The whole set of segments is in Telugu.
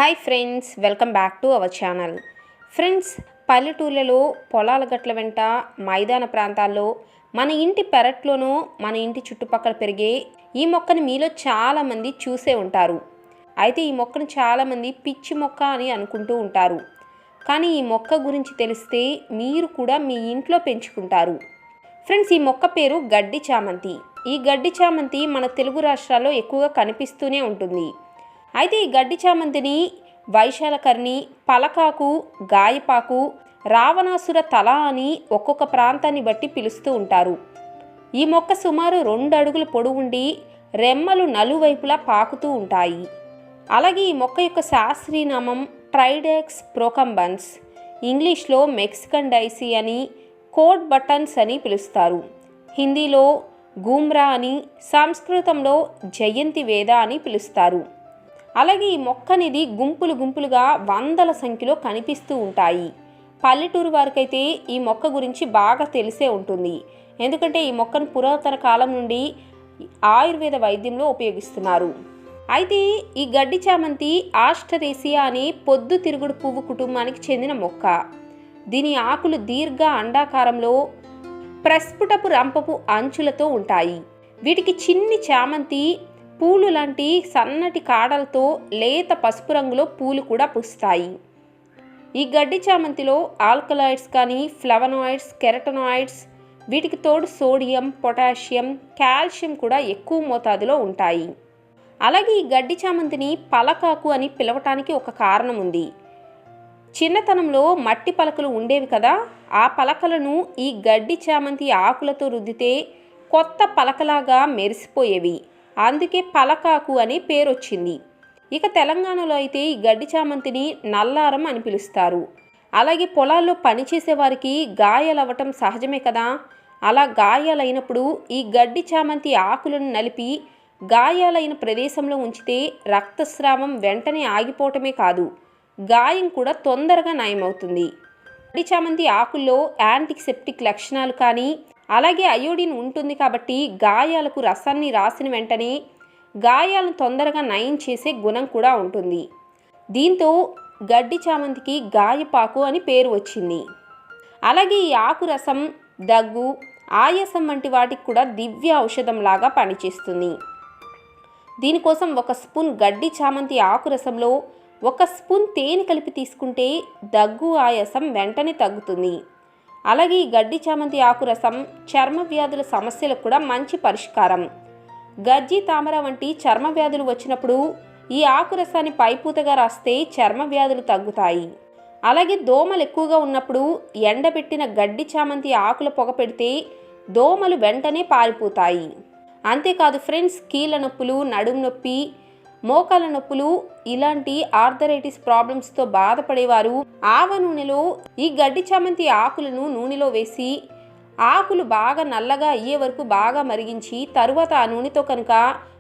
Hi friends, welcome back to our channel. Friends, పల్లెటూళ్ళలో పొలాల గట్ల వెంట మైదాన ప్రాంతాల్లో మన ఇంటి పెరట్లోనూ మన ఇంటి చుట్టుపక్కల పెరిగే ఈ మొక్కని మీలో చాలామంది చూసే ఉంటారు. అయితే ఈ మొక్కను చాలామంది పిచ్చి మొక్క అని అనుకుంటూ ఉంటారు. కానీ ఈ మొక్క గురించి తెలిస్తే మీరు కూడా మీ ఇంట్లో పెంచుకుంటారు. ఫ్రెండ్స్, ఈ మొక్క పేరు గడ్డి చామంతి. ఈ గడ్డి చామంతి మన తెలుగు రాష్ట్రాల్లో ఎక్కువగా కనిపిస్తూనే ఉంటుంది. అయితే ఈ గడ్డి చామంతిని వైశాలకర్ణి, పలకాకు, గాయపాకు, రావణాసుర తల అని ఒక్కొక్క ప్రాంతాన్ని బట్టి పిలుస్తూ ఉంటారు. ఈ మొక్క సుమారు 2 అడుగుల పొడవు ఉండి రెమ్మలు నలువైపులా పాకుతూ ఉంటాయి. అలాగే ఈ మొక్క యొక్క శాస్త్రీయనామం ట్రైడెక్స్ ప్రోకంబన్స్, ఇంగ్లీష్లో మెక్సికన్ డైసీ అని, కోట్ బటన్స్ అని పిలుస్తారు. హిందీలో గూమ్రా అని, సంస్కృతంలో జయంతి వేద అని పిలుస్తారు. అలాగే ఈ మొక్క అనేది గుంపులుగా వందల సంఖ్యలో కనిపిస్తూ ఉంటాయి. పల్లెటూరు వారికైతే ఈ మొక్క గురించి బాగా తెలిసే ఉంటుంది. ఎందుకంటే ఈ మొక్కను పురాతన కాలం నుండి ఆయుర్వేద వైద్యంలో ఉపయోగిస్తున్నారు. అయితే ఈ గడ్డి చామంతి ఆస్టరేసియా అనే పొద్దు తిరుగుడు పువ్వు కుటుంబానికి చెందిన మొక్క. దీని ఆకులు దీర్ఘ అండాకారంలో ప్రస్ఫుటపు రంపపు అంచులతో ఉంటాయి. వీటికి చిన్ని చామంతి పూలు లాంటి సన్నటి కాడలతో లేత పసుపు రంగులో పూలు కూడా పూస్తాయి. ఈ గడ్డి చామంతిలో ఆల్కలాయిడ్స్ కానీ ఫ్లవనాయిడ్స్, కెరటనాయిడ్స్, వీటికి తోడు సోడియం, పొటాషియం, కాల్షియం కూడా ఎక్కువ మోతాదులో ఉంటాయి. అలాగే ఈ గడ్డి చామంతిని పలకాకు అని పిలవటానికి ఒక కారణం ఉంది. చిన్నతనంలో మట్టి పలకలు ఉండేవి కదా, ఆ పలకలను ఈ గడ్డి చామంతి ఆకులతో రుద్దితే కొత్త పలకలాగా మెరిసిపోయేవి. అందుకే పలకాకు అని పేరు వచ్చింది. ఇక తెలంగాణలో అయితే ఈ గడ్డి చామంతిని నల్లారం అని పిలుస్తారు. అలాగే పొలాల్లో పనిచేసే వారికి గాయాలవ్వటం సహజమే కదా, అలా గాయాలైనప్పుడు ఈ గడ్డి చామంతి ఆకులను నలిపి గాయాలైన ప్రదేశంలో ఉంచితే రక్తస్రావం వెంటనే ఆగిపోవటమే కాదు, గాయం కూడా తొందరగా నయమవుతుంది. గడ్డి చామంతి ఆకుల్లో యాంటీసెప్టిక్ లక్షణాలు కానీ అలాగే అయోడిన్ ఉంటుంది కాబట్టి గాయాలకు రసాన్ని రాసిన వెంటనే గాయాలను తొందరగా నయం చేసే గుణం కూడా ఉంటుంది. దీంతో గడ్డి చామంతికి గాయపాకు అని పేరు వచ్చింది. అలాగే ఈ ఆకు రసం దగ్గు, ఆయాసం వంటి వాటికి కూడా దివ్య ఔషధంలాగా పనిచేస్తుంది. దీనికోసం 1 స్పూన్ గడ్డి చామంతి ఆకు రసంలో 1 స్పూన్ తేనె కలిపి తీసుకుంటే దగ్గు, ఆయాసం వెంటనే తగ్గుతుంది. అలాగే ఈ గడ్డి చామంతి ఆకు రసం చర్మ వ్యాధుల సమస్యలకు కూడా మంచి పరిష్కారం. గజ్జి, తామర వంటి చర్మ వ్యాధులు వచ్చినప్పుడు ఈ ఆకు రసాన్ని పైపూతగా రాస్తే చర్మ వ్యాధులు తగ్గుతాయి. అలాగే దోమలు ఎక్కువగా ఉన్నప్పుడు ఎండబెట్టిన గడ్డి చామంతి ఆకుల పొగ పెడితే దోమలు వెంటనే పారిపోతాయి. అంతేకాదు ఫ్రెండ్స్, కీళ్ళ నొప్పులు, నడుము నొప్పి, మోకాల నొప్పులు ఇలాంటి ఆర్థరైటిస్ ప్రాబ్లమ్స్తో బాధపడేవారు ఆవ నూనెలో ఈ గడ్డి చామంతి ఆకులను నూనెలో వేసి ఆకులు బాగా నల్లగా అయ్యే వరకు బాగా మరిగించి తరువాత ఆ నూనెతో కనుక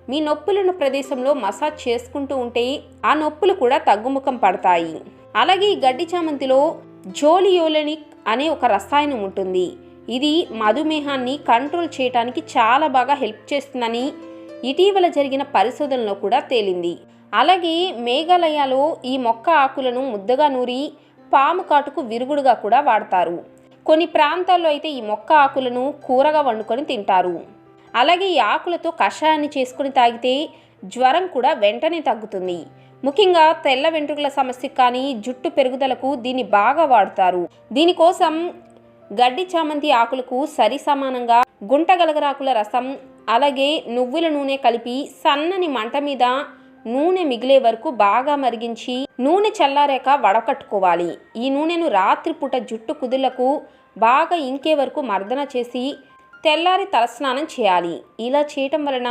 మీ నొప్పులున్న ప్రదేశంలో మసాజ్ చేసుకుంటూ ఉంటే ఆ నొప్పులు కూడా తగ్గుముఖం పడతాయి. అలాగే ఈ గడ్డి చామంతిలో జోలియోలెనిక్ అనే ఒక రసాయనం ఉంటుంది. ఇది మధుమేహాన్ని కంట్రోల్ చేయడానికి చాలా బాగా హెల్ప్ చేస్తుందని ఇటీవల జరిగిన పరిశోధనలో కూడా తేలింది. అలాగే మేఘాలయలో ఈ మొక్క ఆకులను ముద్దగా నూరి పాము కాటుకు విరుగుడుగా కూడా వాడతారు. కొన్ని ప్రాంతాల్లో అయితే ఈ మొక్క ఆకులను కూరగా వండుకొని తింటారు. అలాగే ఈ ఆకులతో కషాయాన్ని చేసుకుని తాగితే జ్వరం కూడా వెంటనే తగ్గుతుంది. ముఖ్యంగా తెల్ల వెంట్రుకల సమస్యకు కానీ జుట్టు పెరుగుదలకు దీన్ని బాగా వాడతారు. దీనికోసం గడ్డి చామంతి ఆకులకు సరి సమానంగా గుంటగలగరాకుల రసం, అలాగే నువ్వుల నూనె కలిపి సన్నని మంట మీద నూనె మిగిలే వరకు బాగా మరిగించి నూనె చల్లారాక వడకట్టుకోవాలి. ఈ నూనెను రాత్రిపూట జుట్టు కుదుళ్లకు బాగా ఇంకే వరకు మర్దన చేసి తెల్లారి తలస్నానం చేయాలి. ఇలా చేయటం వలన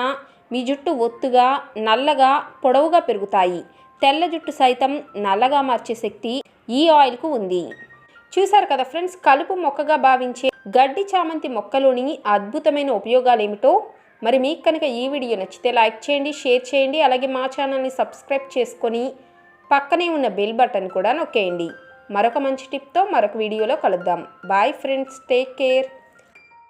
మీ జుట్టు ఒత్తుగా, నల్లగా, పొడవుగా పెరుగుతాయి. తెల్ల జుట్టు సైతం నల్లగా మార్చే శక్తి ఈ ఆయిల్కు ఉంది. చూసారు కదా ఫ్రెండ్స్, కలుపు మొక్కగా భావించే గడ్డి చామంతి మొక్కలోని అద్భుతమైన ఉపయోగాలు ఏమిటో. మరి మీకు కనుక ఈ వీడియో నచ్చితే లైక్ చేయండి, షేర్ చేయండి. అలాగే మా ఛానల్ని సబ్స్క్రైబ్ చేసుకొని పక్కనే ఉన్న బెల్ బటన్ కూడా నొక్కేయండి. మరొక మంచి టిప్తో మరొక వీడియోలో కలుద్దాం. Bye friends, take care.